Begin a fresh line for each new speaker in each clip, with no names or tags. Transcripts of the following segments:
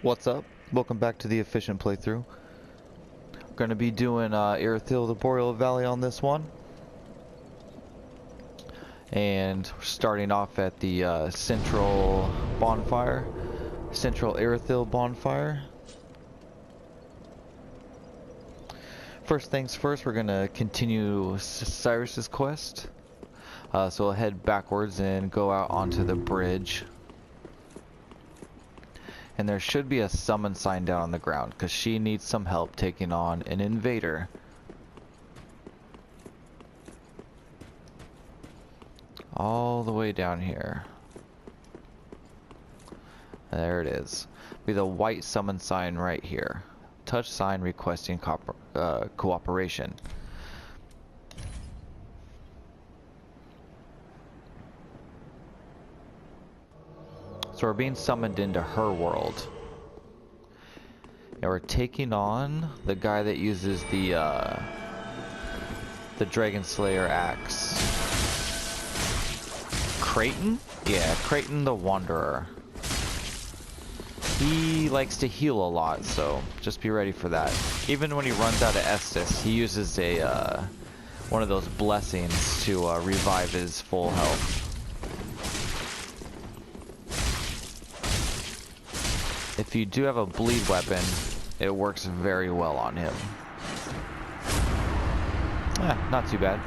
What's up? Welcome back to the efficient playthrough. We're going to be doing Irithyll, the Boreal Valley on this one. And we're starting off at the central bonfire. Central Irithyll bonfire. First things first, we're going to continue Cyrus's quest. So we'll head backwards and go out onto the bridge. And there should be a summon sign down on the ground, because she needs some help taking on an invader. All the way down here. There it is. Be the white summon sign right here. Touch sign requesting cooperation. So we're being summoned into her world. And we're taking on the guy that uses the Dragon Slayer axe. Creighton? Yeah, Creighton the Wanderer. He likes to heal a lot, so just be ready for that. Even when he runs out of Estus, he uses a one of those blessings to revive his full health. If you do have a bleed weapon, it works very well on him. Not too bad.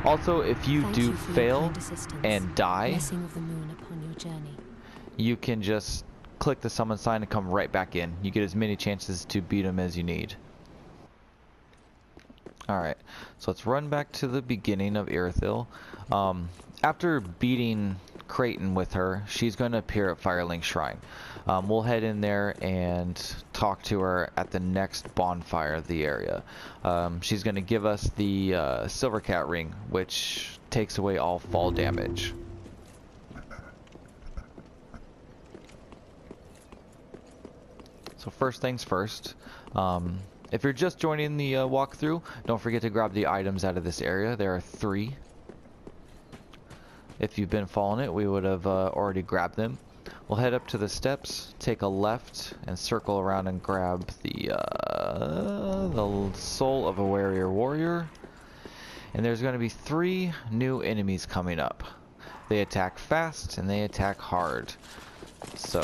Also, if you do fail and die, you can just click the summon sign and come right back in. You get as many chances to beat him as you need. Alright, so let's run back to the beginning of Irithyll. After beating Creighton with her, she's going to appear at Firelink Shrine. We'll head in there and talk to her at the next bonfire of the area. She's going to give us the Silver Cat ring, which takes away all fall damage. So first things first, if you're just joining the walkthrough, don't forget to grab the items out of this area. There are 3. If you've been following it, we would have already grabbed them. We'll head up to the steps, take a left, and circle around and grab the soul of a warrior. And there's going to be 3 new enemies coming up. They attack fast and they attack hard. So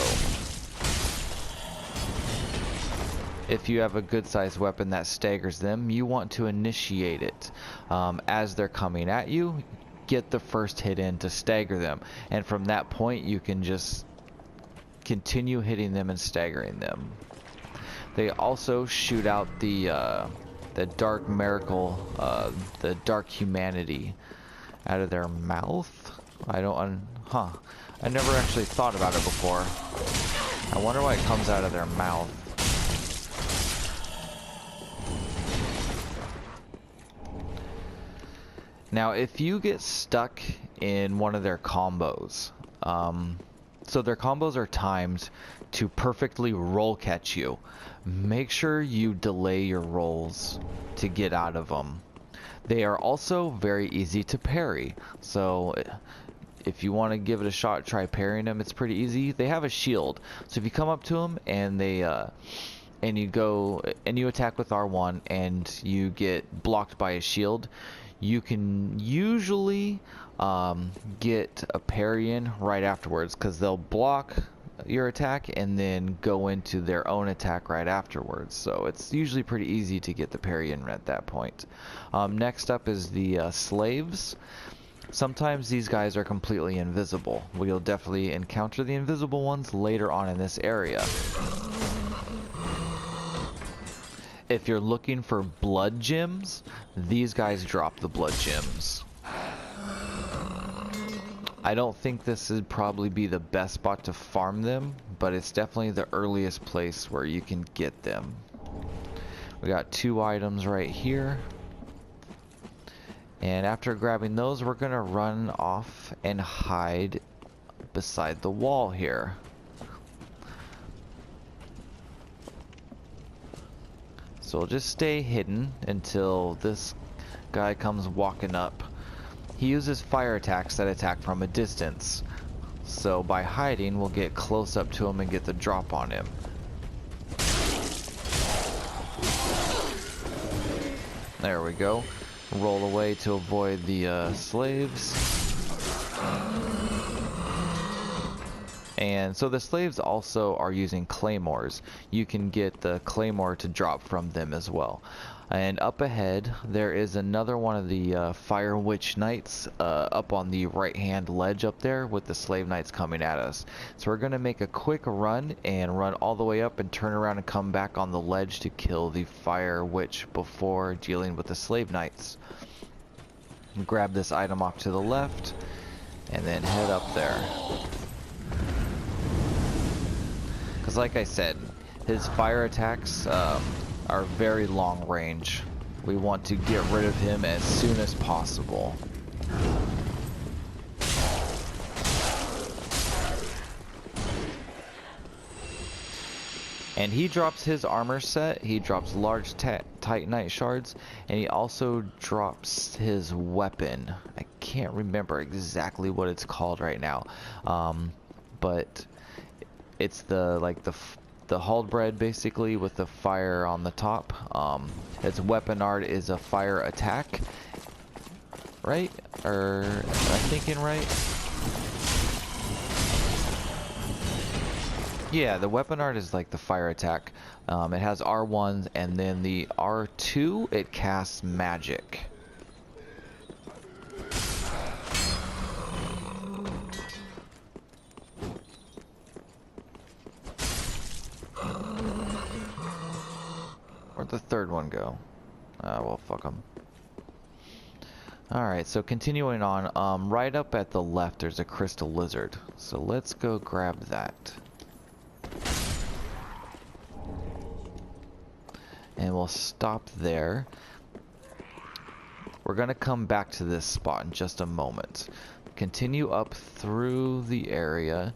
if you have a good sized weapon that staggers them, you want to initiate it. As they're coming at you, get the first hit in to stagger them, and from that point you can just continue hitting them and staggering them. They also shoot out the dark miracle, the dark humanity out of their mouth. I never actually thought about it before. I wonder why it comes out of their mouth. Now, if you get stuck in one of their combos, so their combos are timed to perfectly roll catch you. Make sure you delay your rolls to get out of them. They are also very easy to parry, so if you want to give it a shot, try parrying them. It's pretty easy. They have a shield, so if you come up to them and they and you go and you attack with R1 and you get blocked by a shield, you can usually get a parry in right afterwards, because they'll block your attack and then go into their own attack right afterwards. So it's usually pretty easy to get the parry in at that point. Next up is the slaves. Sometimes these guys are completely invisible. We'll definitely encounter the invisible ones later on in this area. If you're looking for blood gems, these guys drop the blood gems. I don't think this would probably be the best spot to farm them, but it's definitely the earliest place where you can get them. We got 2 items right here. And after grabbing those, we're going to run off and hide beside the wall here. So we'll just stay hidden until this guy comes walking up. He uses fire attacks that attack from a distance. So by hiding, we'll get close up to him and get the drop on him. There we go. Roll away to avoid the slaves. And so the slaves also are using claymores. You can get the claymore to drop from them as well. And up ahead, there is another one of the fire witch knights up on the right hand ledge up there with the slave knights coming at us. So we're going to make a quick run and run all the way up and turn around and come back on the ledge to kill the fire witch before dealing with the slave knights. Grab this item off to the left and then head up there. Because like I said, his fire attacks are very long range. We want to get rid of him as soon as possible. And he drops his armor set, he drops large titanite shards, and he also drops his weapon. I can't remember exactly what it's called right now, but it's the halberd basically with the fire on the top. Its weapon art is a fire attack, right? Or am I thinking right? Yeah, the weapon art is like the fire attack. It has R1s, and then the R2 it casts magic. Where'd the third one go? Well, fuck them. Alright, so continuing on, right up at the left there's a crystal lizard. So let's go grab that. And we'll stop there. We're gonna come back to this spot in just a moment. Continue up through the area.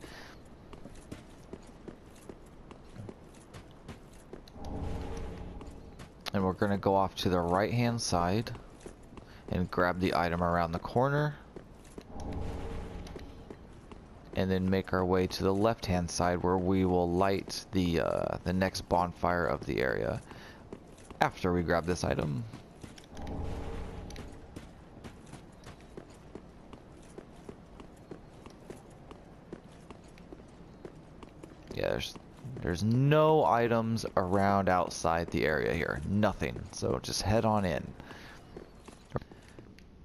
And we're going to go off to the right hand side and grab the item around the corner. And then make our way to the left hand side where we will light the next bonfire of the area after we grab this item. Yeah, there's no items around outside the area here. Nothing. So just head on in.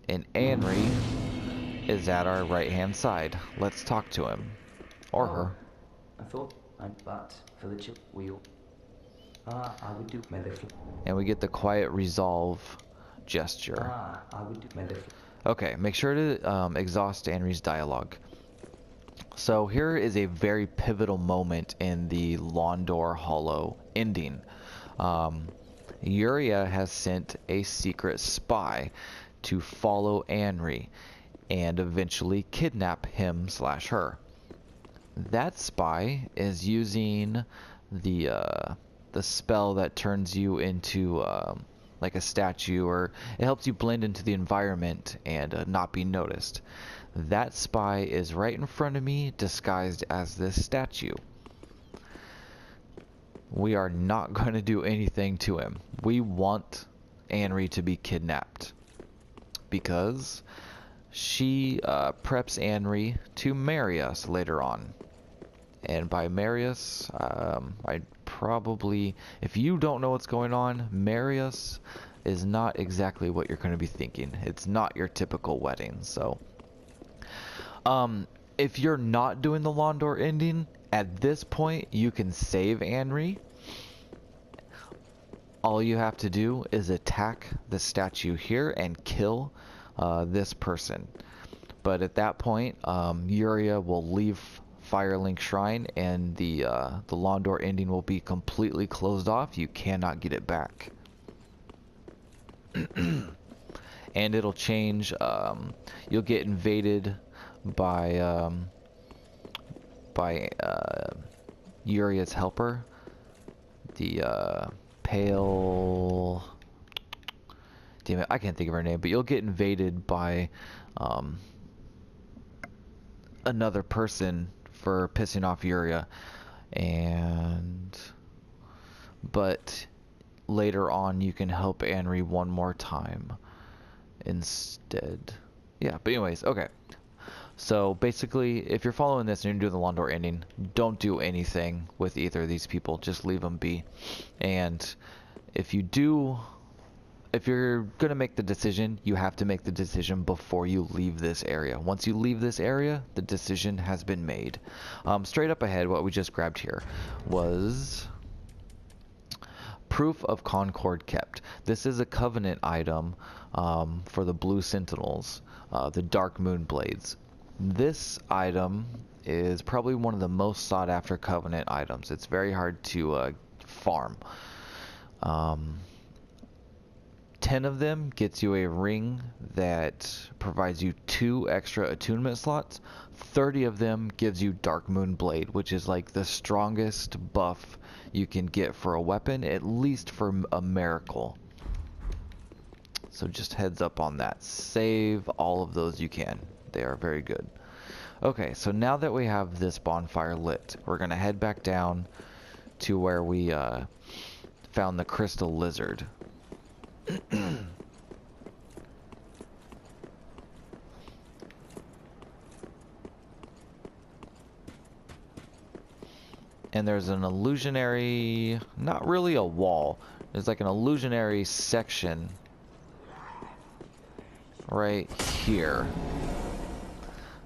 And Anri is at our right hand side. Let's talk to him. Or her.
I thought I'd bat for the chip wheel. I would do my little.
And we get the quiet resolve gesture.
I would do my little.
Okay, make sure to exhaust Anri's dialogue. So here is a very pivotal moment in the Londor Hollow ending. Yuria has sent a secret spy to follow Anri and eventually kidnap him/her. That spy is using the spell that turns you into like a statue, or it helps you blend into the environment and not be noticed. That spy is right in front of me, disguised as this statue. We are not going to do anything to him. We want Anri to be kidnapped because she preps Anri to marry us later on. And by marry us, I probably, if you don't know what's going on, marry us is not exactly what you're going to be thinking. It's not your typical wedding, so... if you're not doing the Londor ending, at this point you can save Anri. All you have to do is attack the statue here and kill this person. But at that point, Yuria will leave Firelink Shrine and the Londor ending will be completely closed off. You cannot get it back. And it'll change. You'll get invaded by Yuria's helper, the pale, damn it, I can't think of her name, but you'll get invaded by another person for pissing off Yuria, but later on you can help Anri one more time instead. Yeah, but anyways, okay. So basically, if you're following this and you're doing the Londor ending, don't do anything with either of these people. Just leave them be. And if you do, if you're going to make the decision, you have to make the decision before you leave this area. Once you leave this area, the decision has been made. Straight up ahead, what we just grabbed here was Proof of Concord Kept. This is a Covenant item for the Blue Sentinels, the Dark Moon Blades. This item is probably one of the most sought after Covenant items. It's very hard to farm. 10 of them gets you a ring that provides you 2 extra attunement slots. 30 of them gives you Dark Moon Blade, which is like the strongest buff you can get for a weapon, at least for a miracle. So just heads up on that. Save all of those you can. They are very good. Okay, so now that we have this bonfire lit, we're going to head back down to where we found the crystal lizard. And there's an illusionary, not really a wall, there's like an illusionary section right here.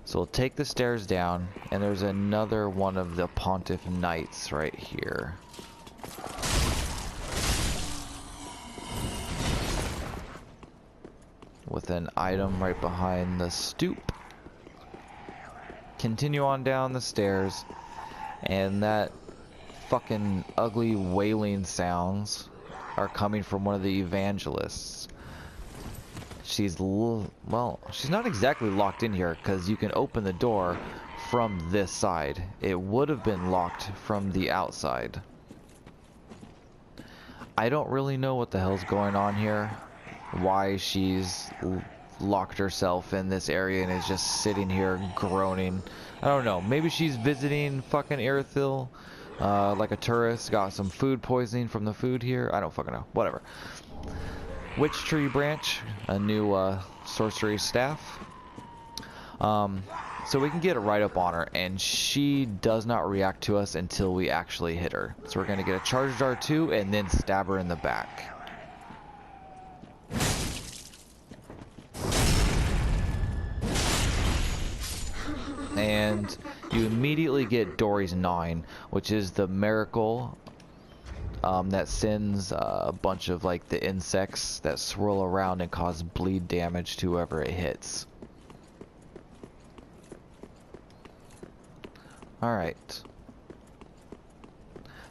So we'll take the stairs down, and there's another one of the Pontiff Knights right here. With an item right behind the stoop. Continue on down the stairs, and that fucking ugly wailing sounds are coming from one of the evangelists. She's she's not exactly locked in here because you can open the door from this side. It would have been locked from the outside. I don't really know what the hell's going on here. Why she's locked herself in this area and is just sitting here groaning. I don't know. Maybe she's visiting fucking Irithyll like a tourist. Got some food poisoning from the food here. I don't fucking know. Whatever. Witch Tree Branch, a new sorcery staff. So we can get it right up on her, and she does not react to us until we actually hit her. So we're going to get a charged R2 and then stab her in the back. And you immediately get Dory's 9, which is the miracle that sends a bunch of like the insects that swirl around and cause bleed damage to whoever it hits. Alright.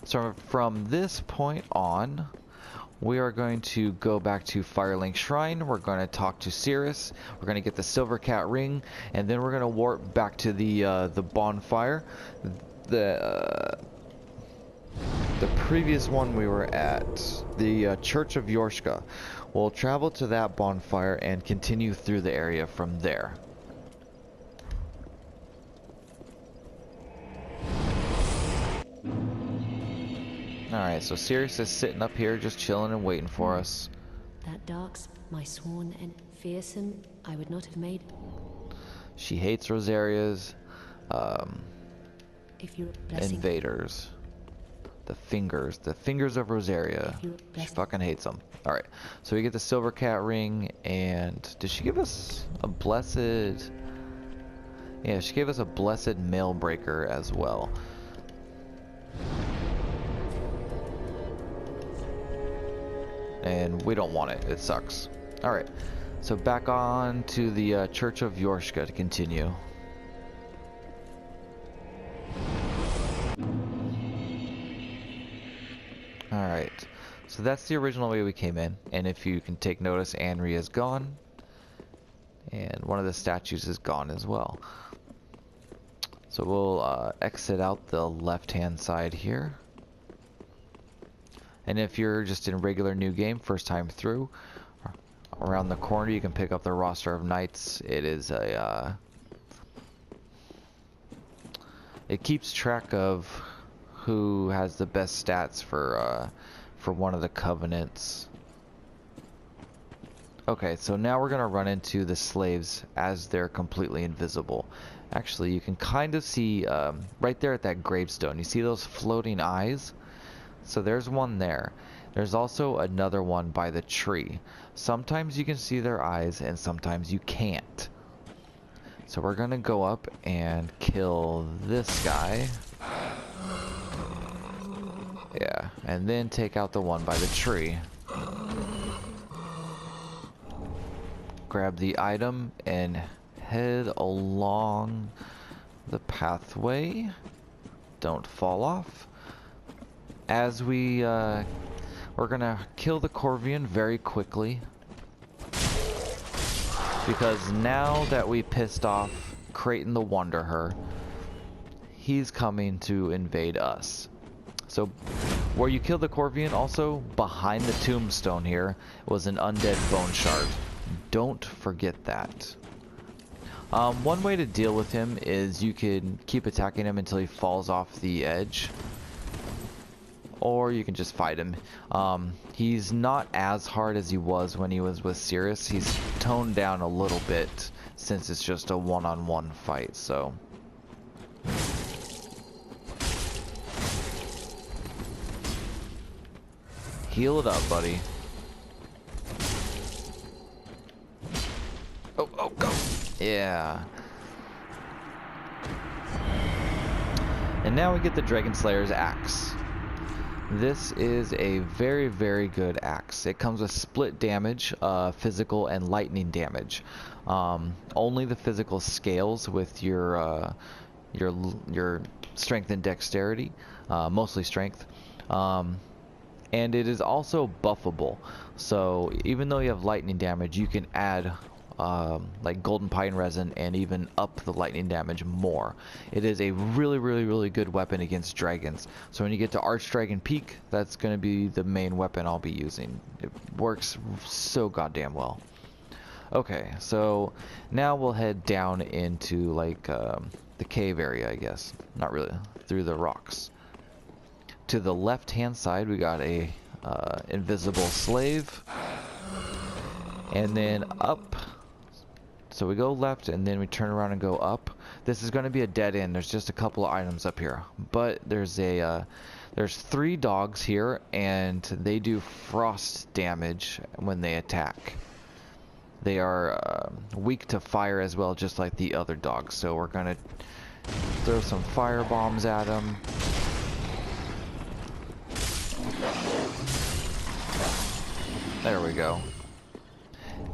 So from this point on, we are going to go back to Firelink Shrine. We're going to talk to Cirrus. We're going to get the Silver Cat ring, and then we're going to warp back to the bonfire. The previous one we were at, the Church of Yorshka. We'll travel to that bonfire and continue through the area from there. Alright, so Cirrus is sitting up here just chilling and waiting for us.
That dark's my sworn and fearsome I would not have made.
She hates Rosaria's
If you're blessing,
invaders. The fingers of Rosaria. She fucking hates them. Alright, so we get the Silver Cat ring, and did she give us a blessed... Yeah, she gave us a blessed mail breaker as well. And we don't want it. It sucks. Alright, so back on to the Church of Yorshka to continue. Alright, so that's the original way we came in, and if you can take notice, Anri is gone, and one of the statues is gone as well. So we'll exit out the left-hand side here. And if you're just in regular new game, first time through, around the corner you can pick up the roster of knights. It is a... it keeps track of who has the best stats for for one of the covenants. Okay, so now we're gonna run into the slaves as they're completely invisible. Actually, you can kind of see right there at that gravestone. You see those floating eyes? So there's one there. There's also another one by the tree. Sometimes you can see their eyes and sometimes you can't. So we're gonna go up and kill this guy. Yeah, and then take out the one by the tree. Grab the item and head along the pathway. Don't fall off. As we're gonna kill the Corvian very quickly, because now that we pissed off Creighton the Wanderer, he's coming to invade us. So where you killed the Corvian, also behind the tombstone here was an undead bone shard. Don't forget that. One way to deal with him is you can keep attacking him until he falls off the edge, or you can just fight him. He's not as hard as he was when he was with Cirrus. He's toned down a little bit since it's just a one-on-one fight, so. Heal it up, buddy. Oh, go! Yeah. And now we get the Dragon Slayer's axe. This is a very, very good axe. It comes with split damage, physical and lightning damage. Only the physical scales with your strength and dexterity, mostly strength. And it is also buffable. So even though you have lightning damage, you can add like golden pine resin and even up the lightning damage more. It is a really, really, really good weapon against dragons. So when you get to Archdragon Peak, that's going to be the main weapon I'll be using. It works so goddamn well. Okay, so now we'll head down into like the cave area, I guess. Not really, through the rocks. To the left hand side we got a invisible slave, and then up. So we go left and then we turn around and go up. This is going to be a dead end. There's just a couple of items up here, but there's three dogs here and they do frost damage when they attack. They are weak to fire as well, just like the other dogs. So we're going to throw some fire bombs at them. There we go.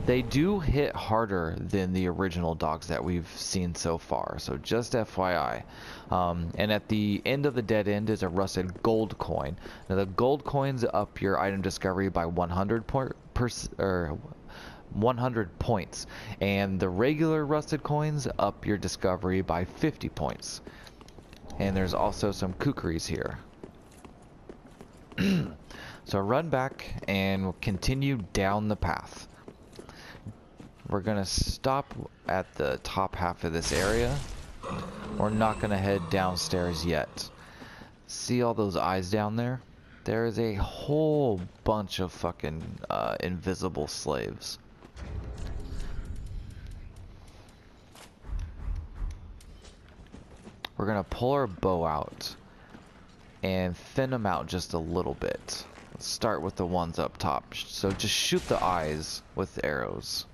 They do hit harder than the original dogs that we've seen so far, so just FYI. And at the end of the dead end is a rusted gold coin. Now the gold coins up your item discovery by 100 points, and the regular rusted coins up your discovery by 50 points. And there's also some kukris here. So run back and we'll continue down the path. We're gonna stop at the top half of this area. We're not gonna head downstairs yet. See all those eyes down there? There is a whole bunch of fucking invisible slaves. We're gonna pull our bow out and thin them out just a little bit. Let's start with the ones up top. So just shoot the eyes with arrows.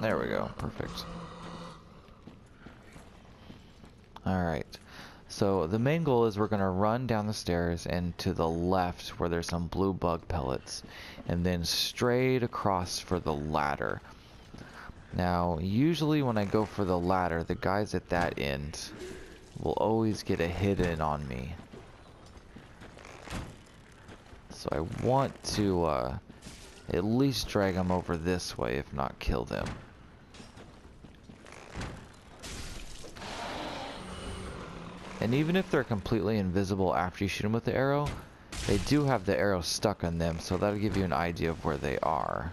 There we go, perfect. Alright, so the main goal is we're going to run down the stairs and to the left where there's some blue bug pellets, and then straight across for the ladder. Now, usually when I go for the ladder, the guys at that end will always get a hit in on me. So I want to at least drag them over this way, if not kill them. And even if they're completely invisible after you shoot them with the arrow, they do have the arrow stuck on them, so that'll give you an idea of where they are.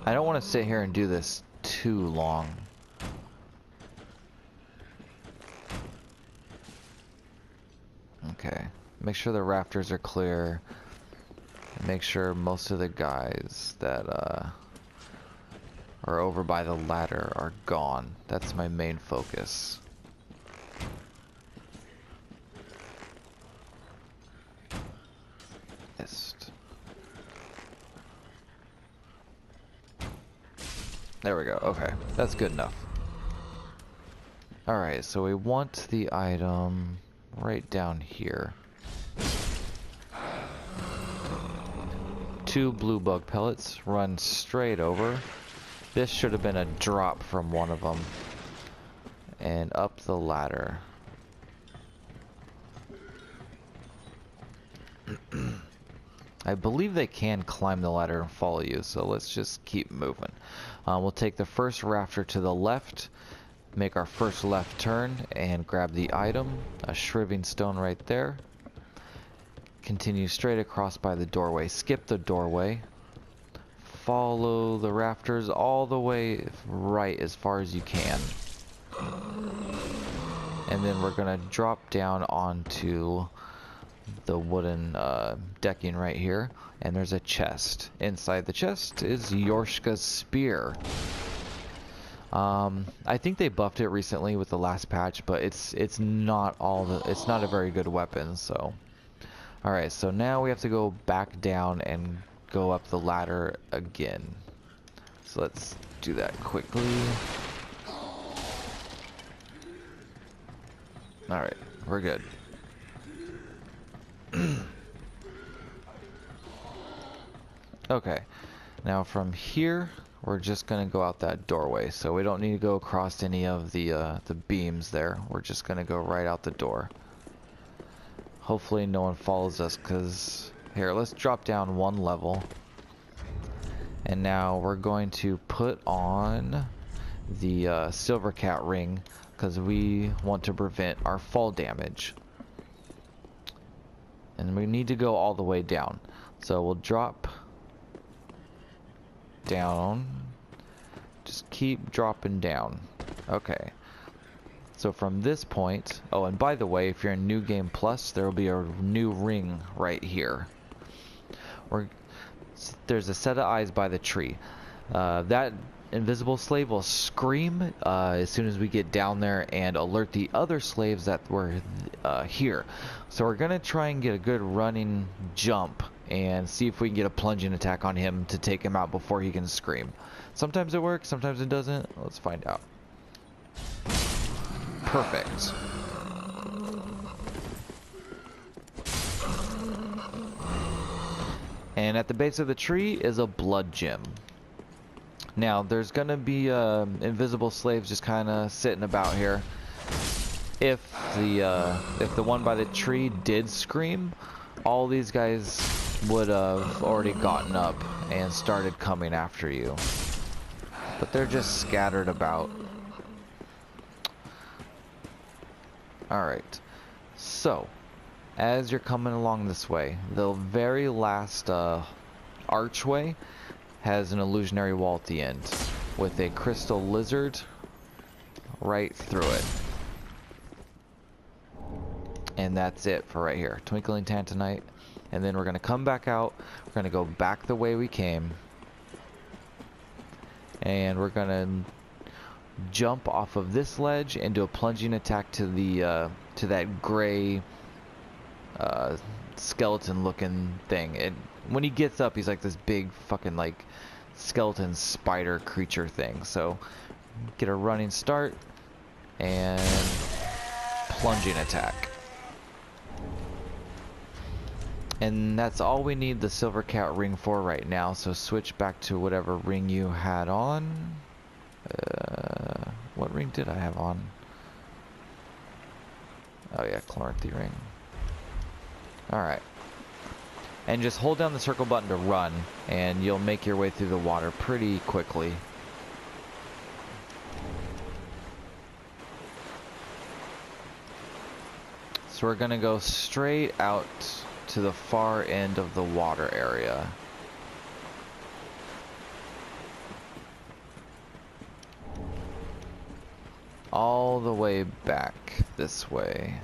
I don't want to sit here and do this too long. Okay. Make sure the rafters are clear. Make sure most of the guys that are over by the ladder are gone. That's my main focus. There we go. Okay, that's good enough. Alright, so we want the item right down here. 2 blue bug pellets, run straight over. This should have been a drop from one of them. And up the ladder. I believe they can climb the ladder and follow you, so let's just keep moving. We'll take the first rafter to the left, make our first left turn, and grab the item, a shriving stone right there. Continue straight across by the doorway, skip the doorway, follow the rafters all the way right as far as you can. And then we're gonna drop down onto the wooden decking right here, and there's a chest. Inside the chest is Yorshka's spear. I think they buffed it recently with the last patch, but it's not a very good weapon. So, all right, so now we have to go back down and go up the ladder again. So let's do that quickly. All right, we're good. Okay, now from here we're just gonna go out that doorway, so we don't need to go across any of the beams there. We're just gonna go right out the door. Hopefully no one follows us, because here, let's drop down 1 level, and now we're going to put on the silver cat ring because we want to prevent our fall damage. And we need to go all the way down. So we'll drop down. Just keep dropping down. Okay. So from this point, oh, and by the way, if you're in New Game Plus, there will be a new ring right here. There's a set of eyes by the tree. That invisible slave will scream as soon as we get down there and alert the other slaves that were here. So we're gonna try and get a good running jump and see if we can get a plunging attack on him to take him out before he can scream. Sometimes it works, sometimes it doesn't. Let's find out. Perfect. And at the base of the tree is a blood gem. Now, there's gonna be invisible slaves just kind of sitting about here. If the one by the tree did scream, all these guys would have already gotten up and started coming after you. But they're just scattered about. Alright, so as you're coming along this way, the very last archway has an illusionary wall at the end with a crystal lizard right through it. And that's it for right here. Twinkling Tantanite. And then we're going to come back out. We're going to go back the way we came. And we're going to jump off of this ledge and do a plunging attack to the to that gray skeleton looking thing. And when he gets up, he's like this big fucking like skeleton spider creature thing. So get a running start and plunging attack. And that's all we need the silver cat ring for right now. So switch back to whatever ring you had on. What ring did I have on? Oh yeah, Chloranthy ring. Alright. And just hold down the circle button to run, and you'll make your way through the water pretty quickly. So we're gonna go straight out to the far end of the water area. all the way back this way.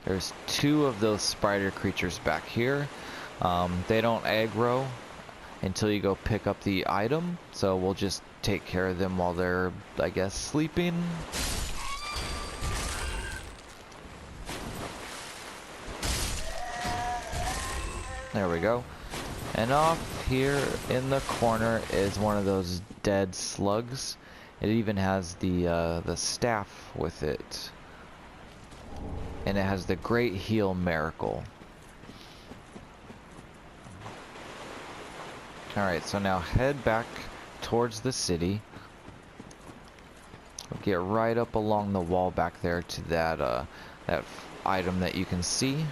There's 2 of those spider creatures back here. They don't aggro until you go pick up the item, so we'll just take care of them while they're, I guess, sleeping. There we go. And off here in the corner is one of those dead slugs. It even has the staff with it. And it has the Great Heal Miracle. Alright, so now head back towards the city. We'll get right up along the wall back there to that item that you can see.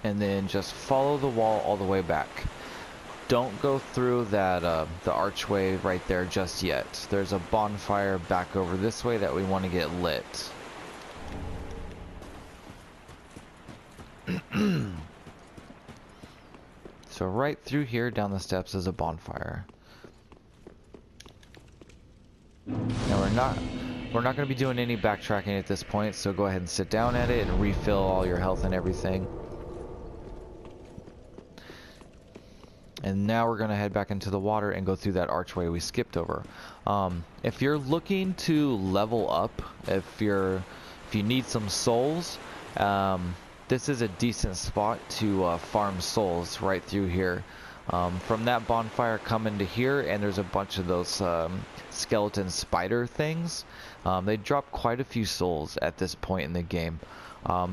And then just follow the wall all the way back. Don't go through that the archway right there just yet. There's a bonfire back over this way that we want to get lit. So right through here down the steps is a bonfire. Now we're not going to be doing any backtracking at this point, so go ahead and sit down at it and refill all your health and everything. And now we're going to head back into the water and go through that archway we skipped over. If you're looking to level up, if you need some souls, this is a decent spot to farm souls right through here. From that bonfire come into here, and there's a bunch of those skeleton spider things. They drop quite a few souls at this point in the game.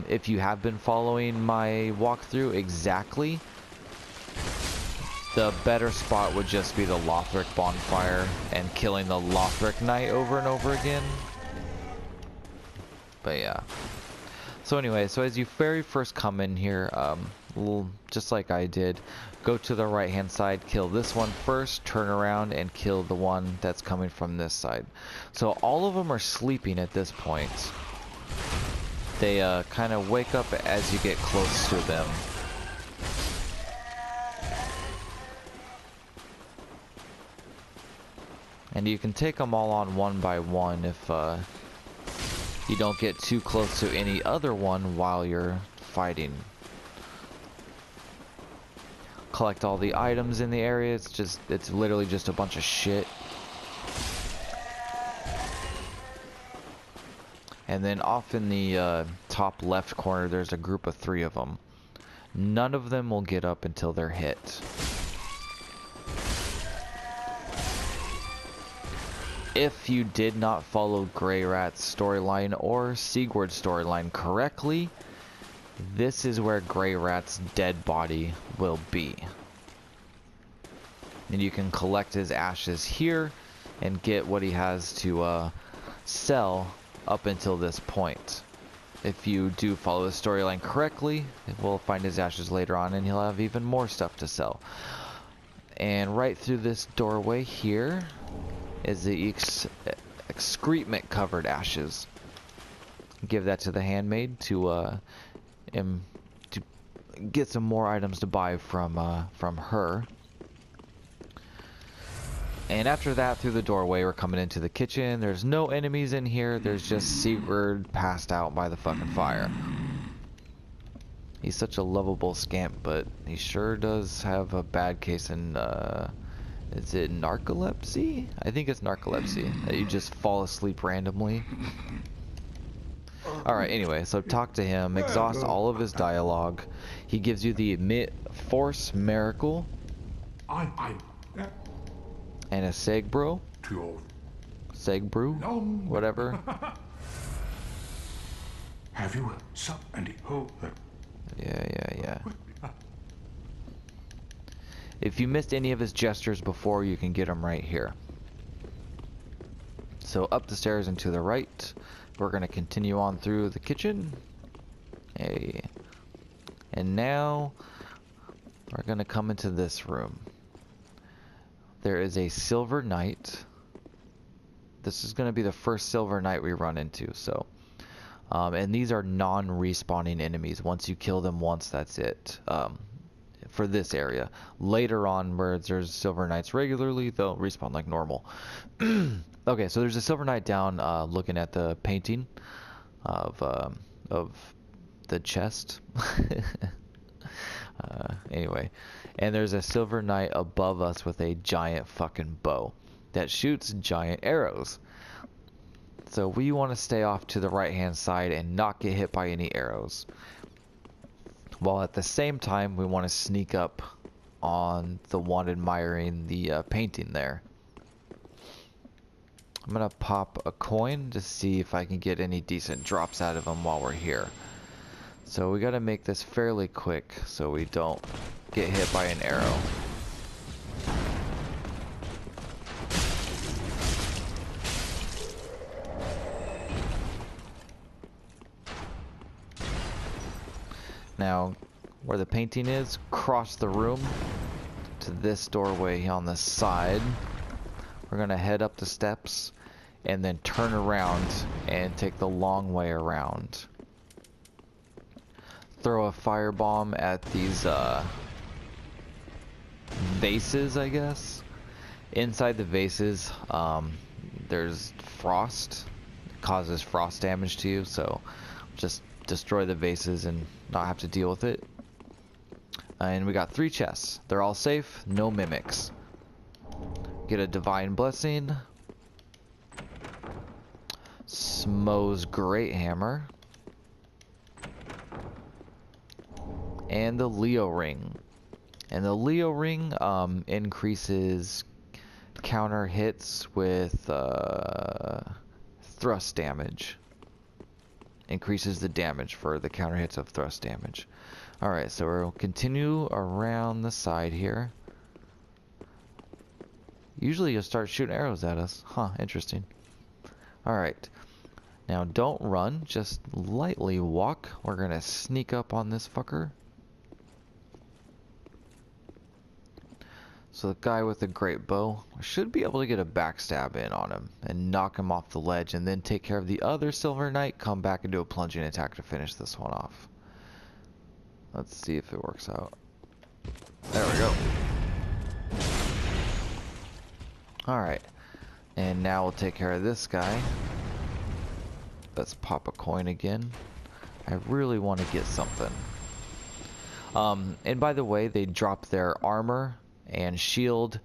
If you have been following my walkthrough exactly, the better spot would just be the Lothric bonfire and killing the Lothric Knight over and over again. But yeah. So anyway, so as you very first come in here, just like I did, go to the right hand side, kill this one first, turn around and kill the one that's coming from this side. So all of them are sleeping at this point. They kind of wake up as you get close to them. And you can take them all on one by one if you don't get too close to any other one while you're fighting. Collect all the items in the area. It's literally just a bunch of shit. And then off in the top left corner, there's a group of 3 of them. None of them will get up until they're hit. If you did not follow Grey Rat's storyline or Sigurd's storyline correctly, this is where Grey Rat's dead body will be. And you can collect his ashes here and get what he has to sell up until this point. If you do follow the storyline correctly, we'll find his ashes later on and he'll have even more stuff to sell. And right through this doorway here is the excrement covered ashes. Give that to the handmaid to get some more items to buy from her. And after that, through the doorway, we're coming into the kitchen. There's no enemies in here. There's just Sigurd passed out by the fucking fire. He's such a lovable scamp, but he sure does have a bad case in is it narcolepsy? I think it's narcolepsy, that you just fall asleep randomly. Alright, anyway, so talk to him, exhaust all of his dialogue. He gives you the Force Miracle and a Segbro. Segbrew? Whatever.
Have you sup and hope?
Yeah. If you missed any of his gestures before, you can get them right here. So up the stairs and to the right, we're going to continue on through the kitchen. Hey. And now we're going to come into this room. There is a Silver Knight. This is going to be the first Silver Knight we run into, so And these are non-respawning enemies. Once you kill them once, that's it. For this area. Later on, where there's Silver Knights regularly, they'll respawn like normal. Okay, so there's a Silver Knight down, looking at the painting of the chest. Anyway, and there's a Silver Knight above us with a giant fucking bow that shoots giant arrows. So we want to stay off to the right hand side and not get hit by any arrows. While at the same time we want to sneak up on the one admiring the painting there. I'm gonna pop a coin to see if I can get any decent drops out of him while we're here. So we gotta make this fairly quick so we don't get hit by an arrow. Now, where the painting is, cross the room to this doorway on the side. We're gonna head up the steps and then turn around and take the long way around. Throw a firebomb at these vases, I guess. Inside the vases, there's frost. It causes frost damage to you, so just destroy the vases and not have to deal with it. And we got 3 chests. They're all safe, no mimics. Get a divine blessing. Smo's great hammer. And the Leo ring. And the Leo ring increases counter hits with thrust damage. Increases the damage for the counter hits of thrust damage. Alright, so we'll continue around the side here. Usually you'll start shooting arrows at us. Huh, interesting. Alright. Now don't run, just lightly walk. We're gonna sneak up on this fucker. So the guy with the great bow should be able to get a backstab in on him and knock him off the ledge and then take care of the other Silver Knight, come back and do a plunging attack to finish this one off. Let's see if it works out. There we go. Alright. And now we'll take care of this guy. Let's pop a coin again. I really want to get something. And by the way, they drop their armor and shield,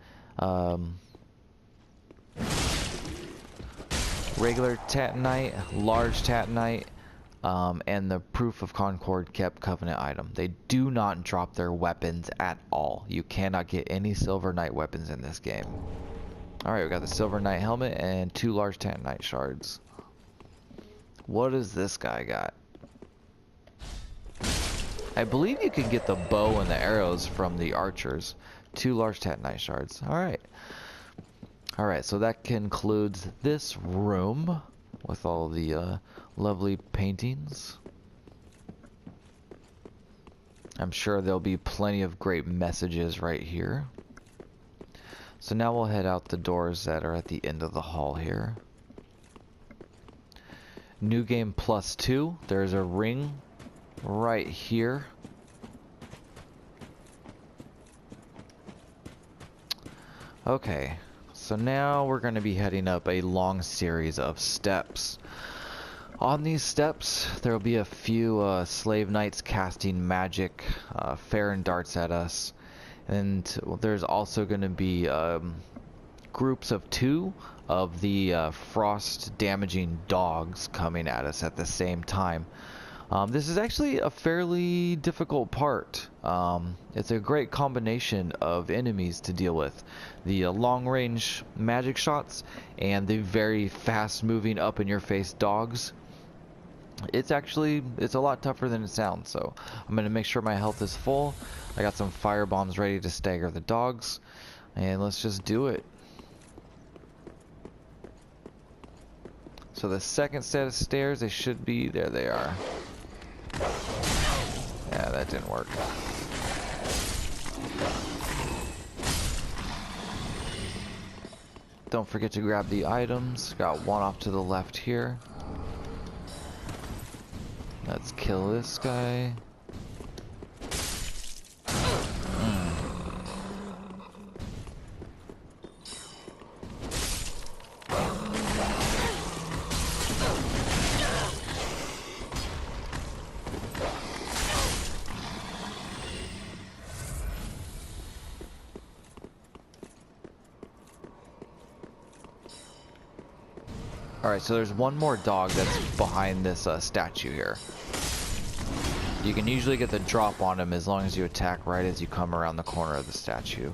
regular Tatanite, large Tatanite, and the Proof of Concord kept Covenant item. They do not drop their weapons at all. You cannot get any Silver Knight weapons in this game. Alright, we got the Silver Knight helmet and 2 large Tatanite shards. What does this guy got? I believe you can get the bow and the arrows from the archers. 2 large Tatanite shards. Alright. Alright, so that concludes this room with all the lovely paintings. I'm sure there'll be plenty of great messages right here. So now we'll head out the doors that are at the end of the hall here. New game +2. There's a ring right here. Okay, so now we're going to be heading up a long series of steps. On these steps, there will be a few slave knights casting magic, fair darts at us. And there's also going to be groups of 2 of the frost damaging dogs coming at us at the same time. This is actually a fairly difficult part. It's a great combination of enemies to deal with. The long range magic shots and the very fast moving up in your face dogs. It's a lot tougher than it sounds, so I'm going to make sure my health is full. I got some fire bombs ready to stagger the dogs, and let's just do it. So the second set of stairs, they should be, there they are. Yeah, that didn't work. Don't forget to grab the items. Got one off to the left here. Let's kill this guy. Alright, so there's one more dog that's behind this statue here. You can usually get the drop on him as long as you attack right as you come around the corner of the statue.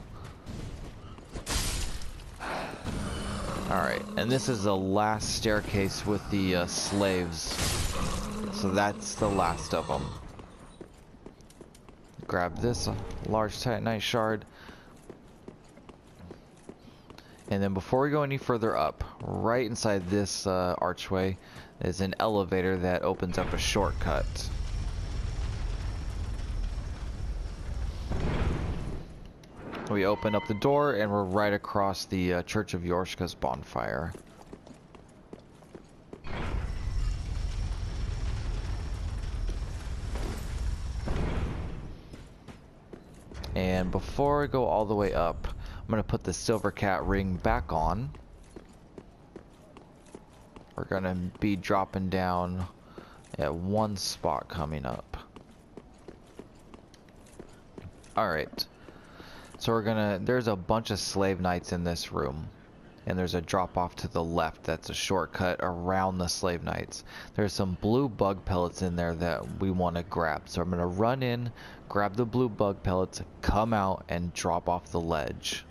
Alright, and this is the last staircase with the slaves. So that's the last of them. Grab this large titanite shard. And then before we go any further up, right inside this archway is an elevator that opens up a shortcut. We open up the door and we're right across the Church of Yorshka's bonfire. And before I go all the way up, I'm going to put the silver cat ring back on. We're going to be dropping down at one spot coming up. Alright. So we're going to... There's a bunch of slave knights in this room. And there's a drop off to the left that's a shortcut around the slave knights. There's some blue bug pellets in there that we want to grab. So I'm going to run in, grab the blue bug pellets, come out, and drop off the ledge.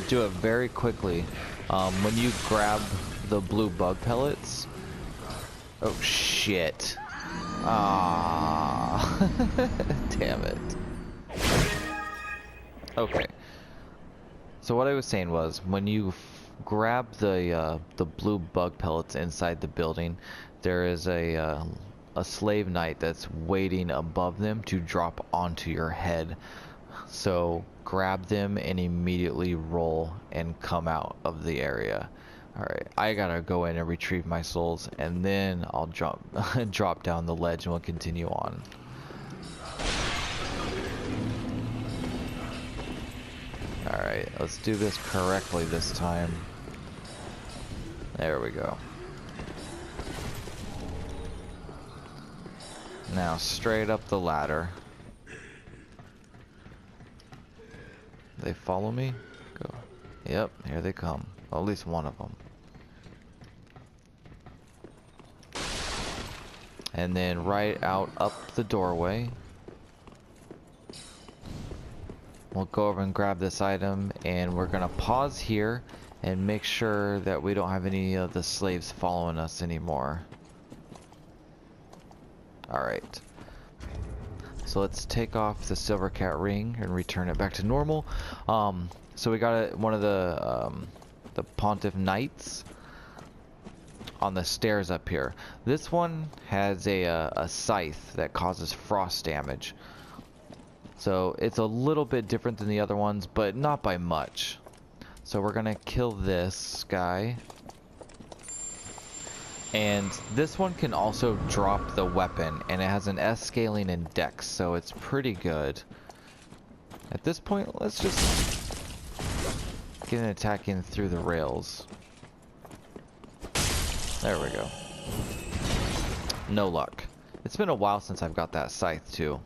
Do it very quickly. When you grab the blue bug pellets... Oh shit. Ah, damn it. Okay. So what I was saying was, when you grab the blue bug pellets inside the building, there is a slave knight that's waiting above them to drop onto your head. So grab them and immediately roll and come out of the area. Alright, I gotta go in and retrieve my souls, and then I'll drop down the ledge and we'll continue on. Alright, let's do this correctly this time. There we go. Now straight up the ladder. They follow me? Go. Yep, here they come. Well, at least one of them. And then right out up the doorway, we'll go over and grab this item, and we're gonna pause here and make sure that we don't have any of the slaves following us anymore. Alright. So let's take off the silver cat ring and return it back to normal. So we got one of the Pontiff Knights on the stairs up here. This one has a scythe that causes frost damage. So it's a little bit different than the other ones, but not by much. So we're gonna kill this guy. And this one can also drop the weapon, and it has an S scaling and dex, so it's pretty good. At this point, let's just get an attack in through the rails. There we go. No luck. It's been a while since I've got that scythe too.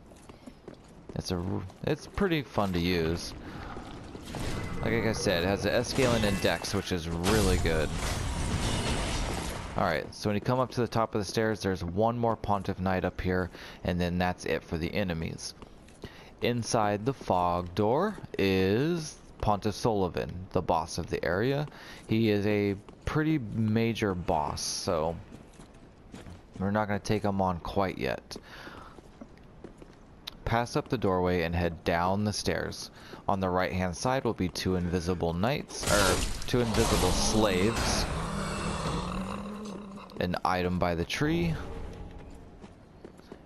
It's pretty fun to use. Like I said, it has an S scaling and dex, which is really good. Alright, so when you come up to the top of the stairs, there's one more Pontiff Knight up here, and then that's it for the enemies. Inside the fog door is Pontiff Sullivan, the boss of the area. He is a pretty major boss, so we're not going to take him on quite yet. Pass up the doorway and head down the stairs. On the right hand side will be two invisible slaves. An item by the tree.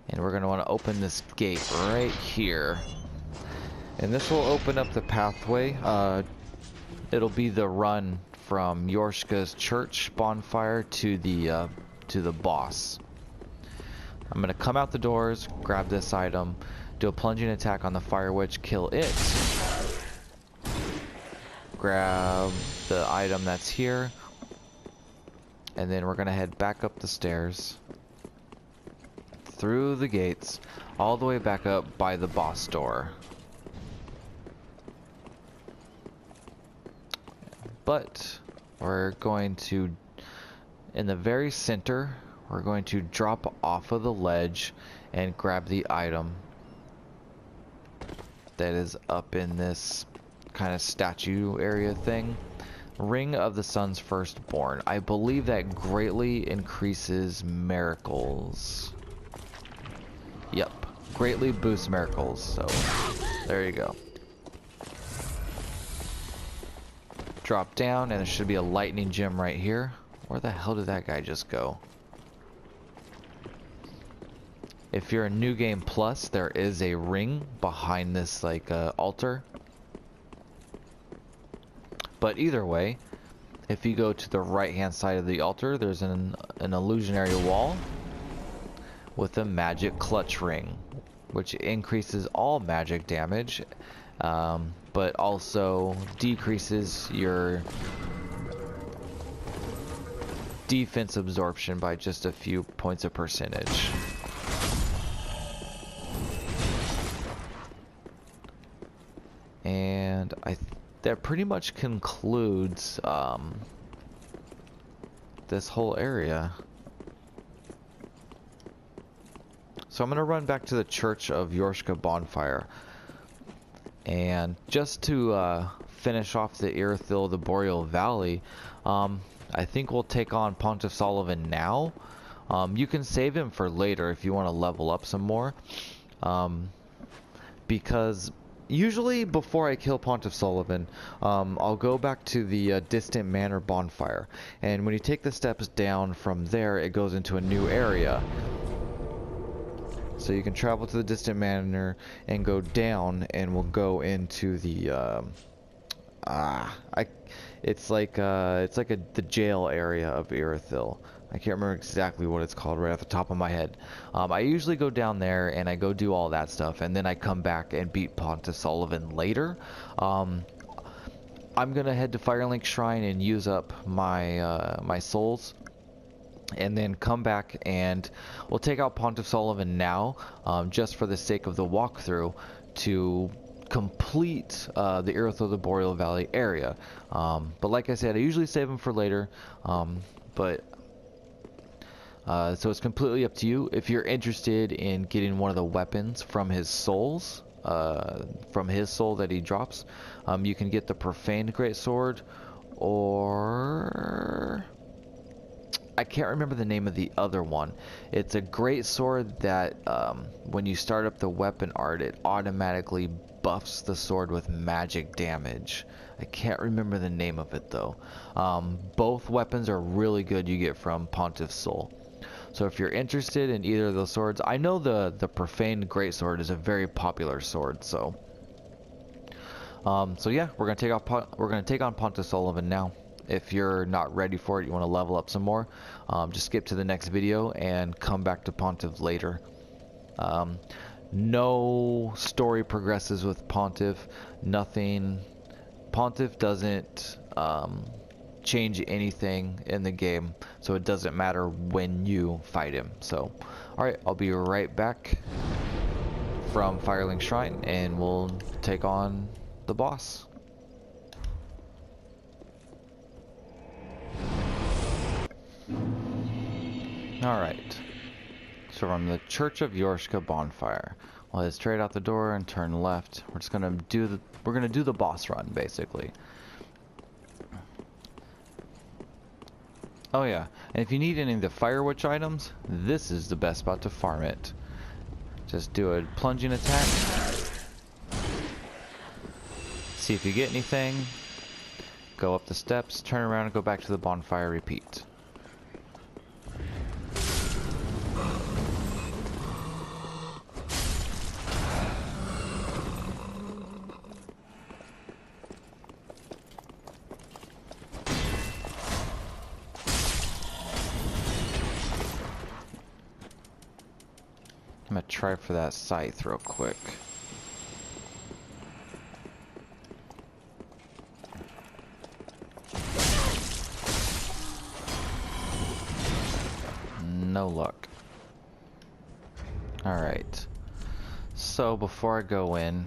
And we're going to want to open this gate right here. And this will open up the pathway. It'll be the run from Yorshka's church bonfire to the boss. I'm gonna come out the doors, grab this item, do a plunging attack on the fire witch, kill it. Grab the item that's here, and then we're gonna head back up the stairs, through the gates, all the way back up by the boss door. But we're going to, in the very center, we're going to drop off of the ledge and grab the item that is up in this kind of statue area thing. Ring of the Sun's Firstborn. I believe that greatly increases miracles. Yep, greatly boosts miracles. So there you go. Drop down, and there should be a lightning gem right here. Where the hell did that guy just go? If you're a New Game Plus, there is a ring behind this like altar. But either way, if you go to the right hand side of the altar, there's an illusionary wall with a magic clutch ring, which increases all magic damage, but also decreases your defense absorption by just a few points of percentage. And that pretty much concludes this whole area. So I'm going to run back to the Church of Yorshka Bonfire. And just to finish off the Irithyll, the Boreal Valley, I think we'll take on Pontiff Sullivan now. You can save him for later if you want to level up some more. Because usually before I kill Pontiff Sullivan, I'll go back to the Distant Manor Bonfire. And when you take the steps down from there, it goes into a new area. So you can travel to the Distant Manor and go down, and we'll go into the it's like the jail area of Irithyll. I can't remember exactly what it's called right off the top of my head. I usually go down there and I go do all that stuff, and then I come back and beat Pontiff Sullivan later. I'm gonna head to Firelink Shrine and use up my my souls, and then come back and we'll take out Pontiff Sullivan now, just for the sake of the walkthrough to complete the Irithyll, the Boreal Valley area. But like I said, I usually save them for later. So it's completely up to you. If you're interested in getting one of the weapons from his souls, from his soul that he drops, you can get the Profaned Greatsword, or I can't remember the name of the other one. It's a great sword that when you start up the weapon art, it automatically buffs the sword with magic damage. I can't remember the name of it though. Both weapons are really good you get from Pontiff's Soul. So if you're interested in either of those swords, I know the Profaned Greatsword is a very popular sword. So yeah, we're gonna take on Pontiff Sullivan now. If you're not ready for it, you want to level up some more, just skip to the next video and come back to Pontiff later. No story progresses with Pontiff. Nothing. Pontiff doesn't change anything in the game, so it doesn't matter when you fight him. So, alright, I'll be right back from Firelink Shrine and we'll take on the boss. Alright, so from the Church of Yorshka Bonfire, we'll head straight out the door and turn left. We're just gonna do the boss run basically. Oh yeah, and if you need any of the Fire Witch items, this is the best spot to farm it. Just do a plunging attack, see if you get anything, go up the steps, turn around and go back to the bonfire, repeat. I'm gonna try for that scythe real quick. No luck. Alright. So before I go in,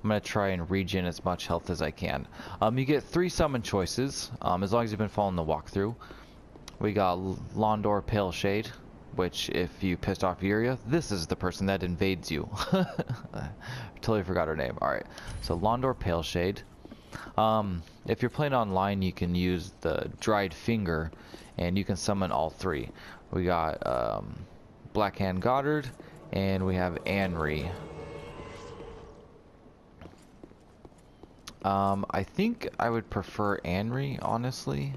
I'm going to try and regen as much health as I can. You get 3 summon choices, as long as you've been following the walkthrough. We got Londor Pale Shade, which if you pissed off Irithyll, this is the person that invades you. Totally forgot her name. Alright, so Londor Pale Shade. If you're playing online, you can use the Dried Finger, and you can summon all 3. We got Blackhand Goddard, and we have Anri. I think I would prefer Anri, honestly.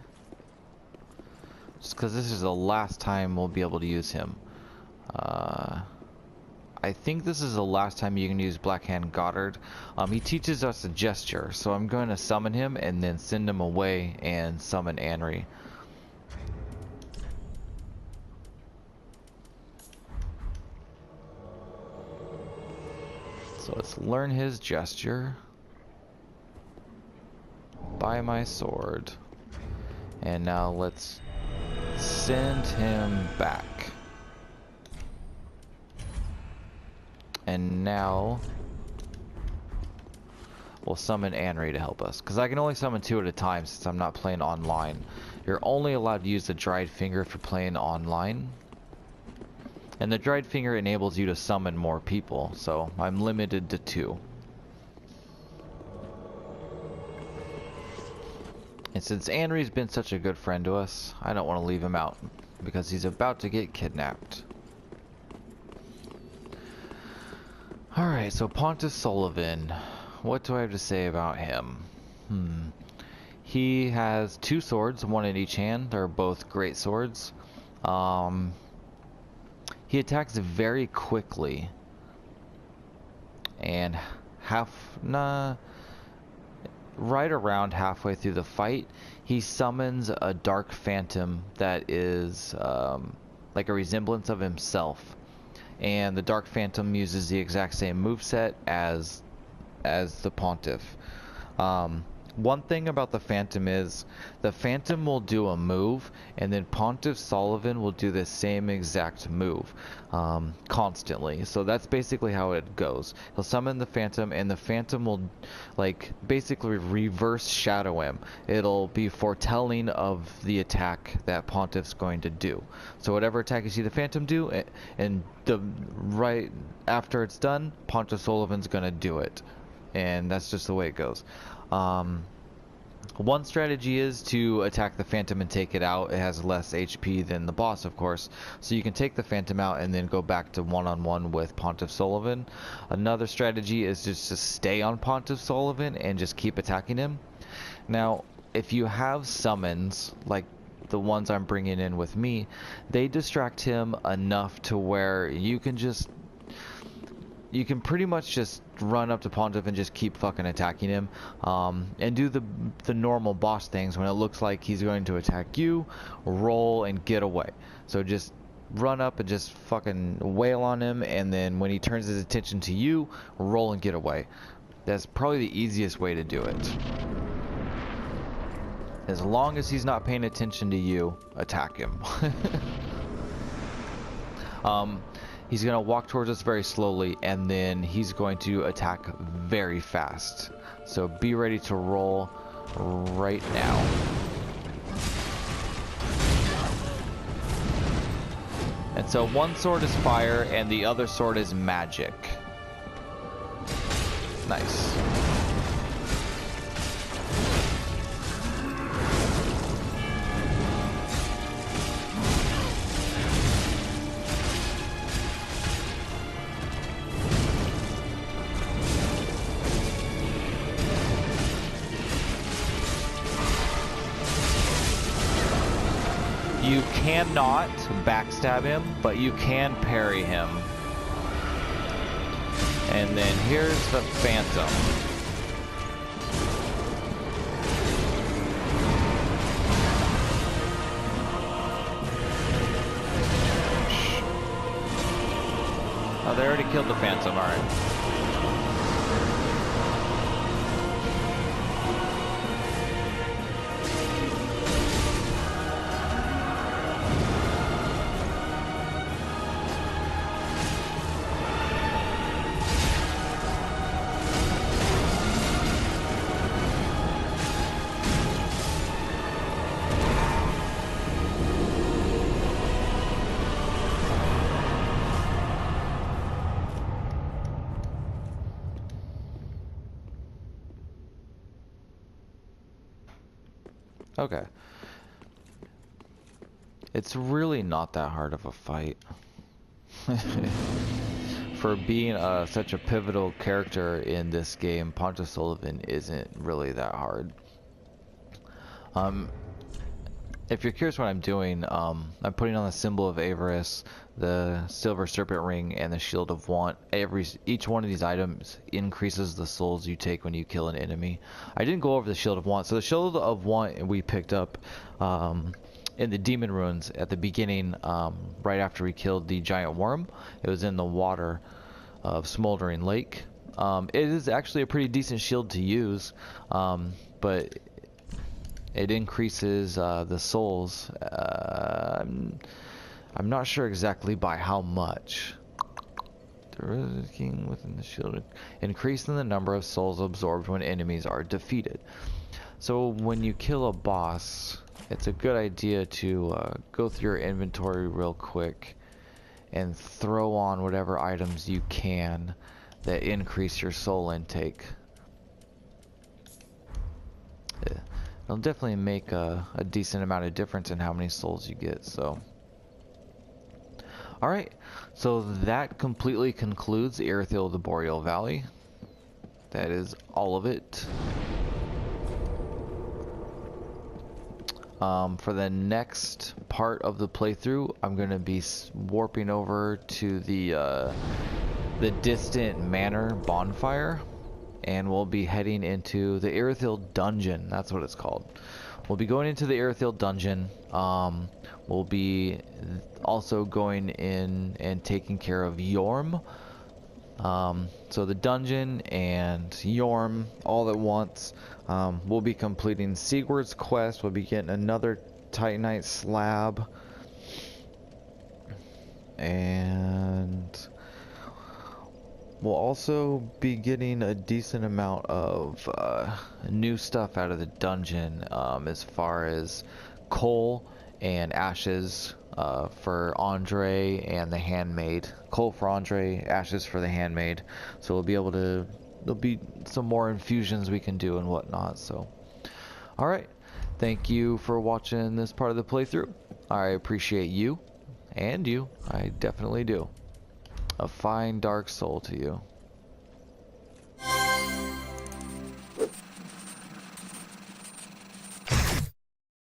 Just because this is the last time we'll be able to use him. I think this is the last time you can use Blackhand Goddard. He teaches us a gesture, so I'm going to summon him and then send him away and summon Anri. So let's learn his gesture. Buy my sword. And now let's send him back. And now we'll summon Anri to help us, because I can only summon 2 at a time since I'm not playing online. You're only allowed to use the Dried Finger if you're playing online. And the Dried Finger enables you to summon more people, so I'm limited to 2. And since Anri's been such a good friend to us, I don't want to leave him out, because he's about to get kidnapped. Alright, so Pontus Sullivan. What do I have to say about him? He has 2 swords, 1 in each hand. They're both great swords. He attacks very quickly. And right around halfway through the fight, he summons a dark phantom that is like a resemblance of himself. And the dark phantom uses the exact same moveset as the Pontiff. One thing about the Phantom is the Phantom will do a move, and then Pontiff Sullivan will do the same exact move constantly. So that's basically how it goes. He'll summon the Phantom, and the Phantom will like basically reverse shadow him. It'll be foretelling of the attack that Pontiff's going to do. So whatever attack you see the Phantom do, and right after it's done, Pontiff Sullivan's gonna do it. And that's just the way it goes. One strategy is to attack the Phantom and take it out. It has less HP than the boss, of course. So you can take the Phantom out and then go back to one-on-one with Pontiff Sullivan. Another strategy is just to stay on Pontiff Sullivan and just keep attacking him. Now, if you have summons, like the ones I'm bringing in with me, they distract him enough to where you can pretty much just run up to Pontiff and just keep fucking attacking him, and do the normal boss things. When it looks like he's going to attack you, roll and get away. So just run up and just fucking wail on him, and then when he turns his attention to you, roll and get away. That's probably the easiest way to do it. As long as he's not paying attention to you, attack him. He's going to walk towards us very slowly, and then he's going to attack very fast. So be ready to roll right now. And so one sword is fire, and the other sword is magic. Nice. You cannot backstab him, but you can parry him. And then here's the Phantom. Oh, they already killed the Phantom, alright. Okay. It's really not that hard of a fight. For being such a pivotal character in this game, Pontius Sullivan isn't really that hard. If you're curious what I'm doing, I'm putting on the symbol of Avarice, the silver serpent ring, and the shield of want. Each one of these items increases the souls you take when you kill an enemy. I didn't go over the shield of want. So the shield of want we picked up in the demon ruins at the beginning, right after we killed the giant worm. It was in the water of Smoldering Lake. It is actually a pretty decent shield to use, but it increases the souls. I'm not sure exactly by how much. The king within the shield, increasing the number of souls absorbed when enemies are defeated. So when you kill a boss, it's a good idea to go through your inventory real quick and throw on whatever items you can that increase your soul intake. It'll definitely make a decent amount of difference in how many souls you get, so. Alright, so that completely concludes Irithyll of the Boreal Valley. That is all of it. For the next part of the playthrough, I'm going to be warping over to the distant manor bonfire. And we'll be heading into the Irithyll dungeon. That's what it's called. We'll be going into the Irithyll dungeon. We'll be also going in and taking care of Yorm. So the dungeon and Yorm all at once. We'll be completing Sigurd's quest. We'll be getting another Titanite slab. And we'll also be getting a decent amount of new stuff out of the dungeon, as far as coal and ashes for Andre and the handmaid. Coal for Andre, ashes for the handmaid. So we'll be able to, there'll be some more infusions we can do and whatnot. So, alright, thank you for watching this part of the playthrough. I appreciate you, and you, I definitely do. A fine dark soul to you.